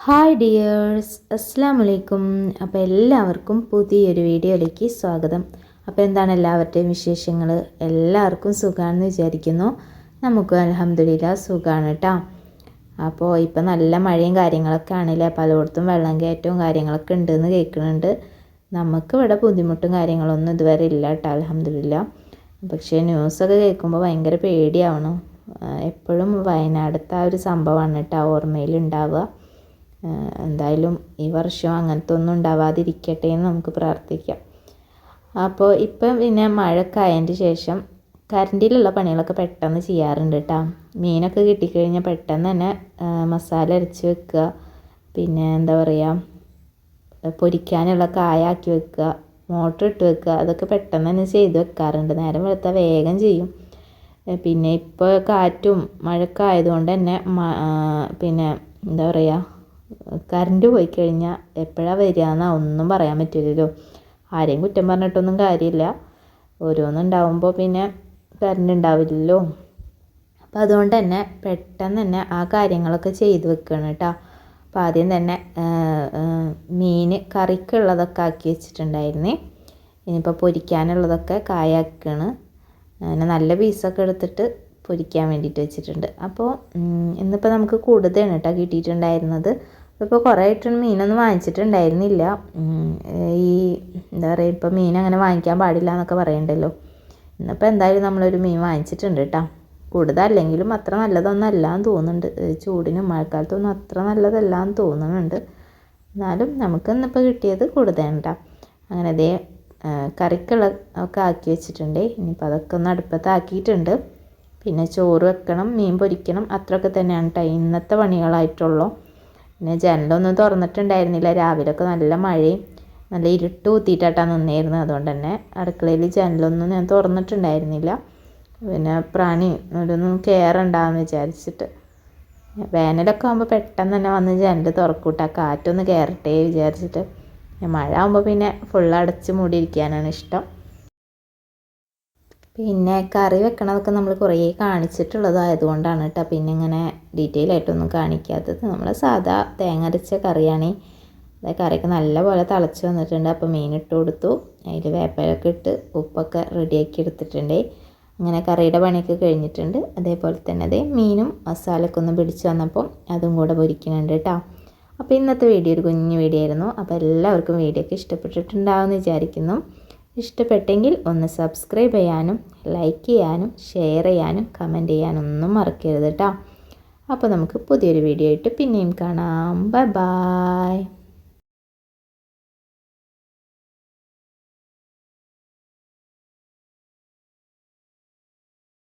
Hi dears, അസ്സാം വലൈക്കും. അപ്പോൾ എല്ലാവർക്കും പുതിയൊരു വീഡിയോയിലേക്ക് സ്വാഗതം. അപ്പോൾ എന്താണ് എല്ലാവരുടെയും വിശേഷങ്ങൾ? എല്ലാവർക്കും സുഖമാണെന്ന് വിചാരിക്കുന്നു. നമുക്ക് അൽഹംദുലില്ലാഹ് സുഖമാണ് കേട്ടോ. അപ്പോൾ ഇപ്പം നല്ല മഴയും കാര്യങ്ങളൊക്കെ ആണല്ലേ, പലയിടത്തും വെള്ളം കയറ്റവും കാര്യങ്ങളൊക്കെ ഉണ്ടെന്ന് കേൾക്കുന്നുണ്ട്. നമുക്ക് ഇവിടെ ബുദ്ധിമുട്ടും കാര്യങ്ങളൊന്നും ഇതുവരെ ഇല്ല കേട്ടോ, അൽഹംദുലില്ലാഹ്. പക്ഷേ ന്യൂസൊക്കെ കേൾക്കുമ്പോൾ ഭയങ്കര പേടിയാവണം. എപ്പോഴും വയനാടത്തെ ആ ഒരു സംഭവമാണ് കേട്ടോ ഓർമ്മയിലുണ്ടാവുക. എന്തായാലും ഈ വർഷം അങ്ങനത്തെ ഒന്നും ഉണ്ടാവാതിരിക്കട്ടെ എന്ന് നമുക്ക് പ്രാർത്ഥിക്കാം. അപ്പോൾ ഇപ്പം പിന്നെ മഴയൊക്കെ ആയതിൻ്റെ ശേഷം കറണ്ടിലുള്ള പണികളൊക്കെ പെട്ടെന്ന് ചെയ്യാറുണ്ട് കേട്ടോ. മീനൊക്കെ കിട്ടിക്കഴിഞ്ഞാൽ പെട്ടെന്ന് തന്നെ മസാല അരച്ച് വെക്കുക, പിന്നെ എന്താ പറയുക, പൊരിക്കാനുള്ള കായാക്കി വെക്കുക, മോട്ടർ ഇട്ട് വെക്കുക, അതൊക്കെ പെട്ടെന്ന് തന്നെ ചെയ്ത് വെക്കാറുണ്ട്. നേരം വെളുത്താൽ വേഗം ചെയ്യും. പിന്നെ ഇപ്പോൾ കാറ്റും മഴയൊക്കെ ആയതുകൊണ്ട് തന്നെ പിന്നെ എന്താ പറയുക, കറണ്ട് പോയി കഴിഞ്ഞാൽ എപ്പോഴാണ് വരികയെന്ന് ഒന്നും പറയാൻ പറ്റില്ലല്ലോ. ആരെയും കുറ്റം പറഞ്ഞിട്ടൊന്നും കാര്യമില്ല. ഓരോന്നുണ്ടാവുമ്പോൾ പിന്നെ കറണ്ട് ഉണ്ടാവില്ലല്ലോ. അപ്പോൾ അതുകൊണ്ട് തന്നെ പെട്ടെന്ന് തന്നെ ആ കാര്യങ്ങളൊക്കെ ചെയ്ത് വെക്കണം കേട്ടോ. അപ്പോൾ ആദ്യം തന്നെ മീൻ കറിക്കുള്ളതൊക്കെ ആക്കി വെച്ചിട്ടുണ്ടായിരുന്നേ. ഇനിയിപ്പോൾ പൊരിക്കാനുള്ളതൊക്കെ കായാക്കുകയാണ്. അങ്ങനെ നല്ല പീസൊക്കെ എടുത്തിട്ട് പൊരിക്കാൻ വേണ്ടിയിട്ട് വെച്ചിട്ടുണ്ട്. അപ്പോൾ ഇന്നിപ്പോൾ നമുക്ക് കൂടുതലാണ് കേട്ടോ കിട്ടിയിട്ടുണ്ടായിരുന്നത്. ഇപ്പോൾ കുറേ ആയിട്ടൊന്നും മീനൊന്നും വാങ്ങിച്ചിട്ടുണ്ടായിരുന്നില്ല. ഈ എന്താ പറയുക, ഇപ്പോൾ മീൻ അങ്ങനെ വാങ്ങിക്കാൻ പാടില്ല എന്നൊക്കെ പറയണ്ടല്ലോ. ഇന്നിപ്പോൾ എന്തായാലും നമ്മളൊരു മീൻ വാങ്ങിച്ചിട്ടുണ്ട് കേട്ടോ. കൂടുതലല്ലെങ്കിലും അത്ര നല്ലതൊന്നും അല്ലാന്ന് തോന്നുന്നുണ്ട്. ചൂടിനും മഴക്കാലത്തൊന്നും അത്ര നല്ലതല്ലാന്ന് തോന്നുന്നുണ്ട്. എന്നാലും നമുക്ക് ഇന്നിപ്പോൾ കിട്ടിയത് കൂടുതലാണ് കേട്ടോ. അങ്ങനെ അതേ കറിക്കുള്ള ഒക്കെ ആക്കി വെച്ചിട്ടുണ്ട്. ഇനിയിപ്പോൾ അതൊക്കെ ഒന്ന് അടുപ്പത്താക്കിയിട്ടുണ്ട്. പിന്നെ ചോറ് വെക്കണം, മീൻ പൊരിക്കണം, അത്രയൊക്കെ തന്നെയാണ് കേട്ടോ ഇന്നത്തെ പണികളായിട്ടുള്ളൂ. പിന്നെ ജനലൊന്നും തുറന്നിട്ടുണ്ടായിരുന്നില്ല. രാവിലെയൊക്കെ നല്ല മഴയും നല്ല ഇരുട്ട് കുത്തിയിട്ടാണ് നിന്നായിരുന്നു. അതുകൊണ്ട് തന്നെ അടുക്കളയിൽ ജനലൊന്നും ഞാൻ തുറന്നിട്ടുണ്ടായിരുന്നില്ല. പിന്നെ പ്രാണി ഒരൊന്നും കയറണ്ടാന്ന് വിചാരിച്ചിട്ട്. വേനലൊക്കെ ആകുമ്പോൾ പെട്ടെന്ന് തന്നെ വന്ന് ജനൽ തുറക്കൂട്ടാ, കാറ്റൊന്ന് കയറട്ടെ വിചാരിച്ചിട്ട്. മഴ ആകുമ്പോൾ പിന്നെ ഫുൾ അടച്ച് മൂടിയിരിക്കാനാണ് ഇഷ്ടം. പിന്നെ കറി വെക്കണതൊക്കെ നമ്മൾ കുറേ കാണിച്ചിട്ടുള്ളതായതുകൊണ്ടാണ് കേട്ടോ പിന്നെ ഇങ്ങനെ ഡീറ്റെയിൽ ആയിട്ടൊന്നും കാണിക്കാത്തത്. നമ്മൾ സാധാ തേങ്ങ അരച്ച കറിയാണ്. അതായത് കറിയൊക്കെ നല്ലപോലെ തിളച്ച് വന്നിട്ടുണ്ട്. അപ്പോൾ മീനിട്ട് കൊടുത്തു, അതിൽ വേപ്പിലൊക്കെ ഇട്ട് ഉപ്പൊക്കെ റെഡിയാക്കി എടുത്തിട്ടുണ്ട്. അങ്ങനെ കറിയുടെ പണിയൊക്കെ കഴിഞ്ഞിട്ടുണ്ട്. അതേപോലെ തന്നെ അതേ മീനും മസാലയൊക്കെ ഒന്ന് പിടിച്ച് വന്നപ്പോൾ അതും കൂടെ പൊരിക്കുന്നുണ്ട് കേട്ടോ. അപ്പോൾ ഇന്നത്തെ വീഡിയോ ഒരു കുഞ്ഞു വീഡിയോ ആയിരുന്നു. അപ്പോൾ എല്ലാവർക്കും വീഡിയോ ഒക്കെ ഇഷ്ടപ്പെട്ടിട്ടുണ്ടാവുമെന്ന് വിചാരിക്കുന്നു. ഇഷ്ടപ്പെട്ടെങ്കിൽ ഒന്ന് സബ്സ്ക്രൈബ് ചെയ്യാനും ലൈക്ക് ചെയ്യാനും ഷെയർ ചെയ്യാനും കമൻറ്റ് ചെയ്യാനും ഒന്നും മറക്കരുത് കേട്ടോ. അപ്പോൾ നമുക്ക് പുതിയൊരു വീഡിയോ ആയിട്ട് പിന്നെയും കാണാം. Bye bye.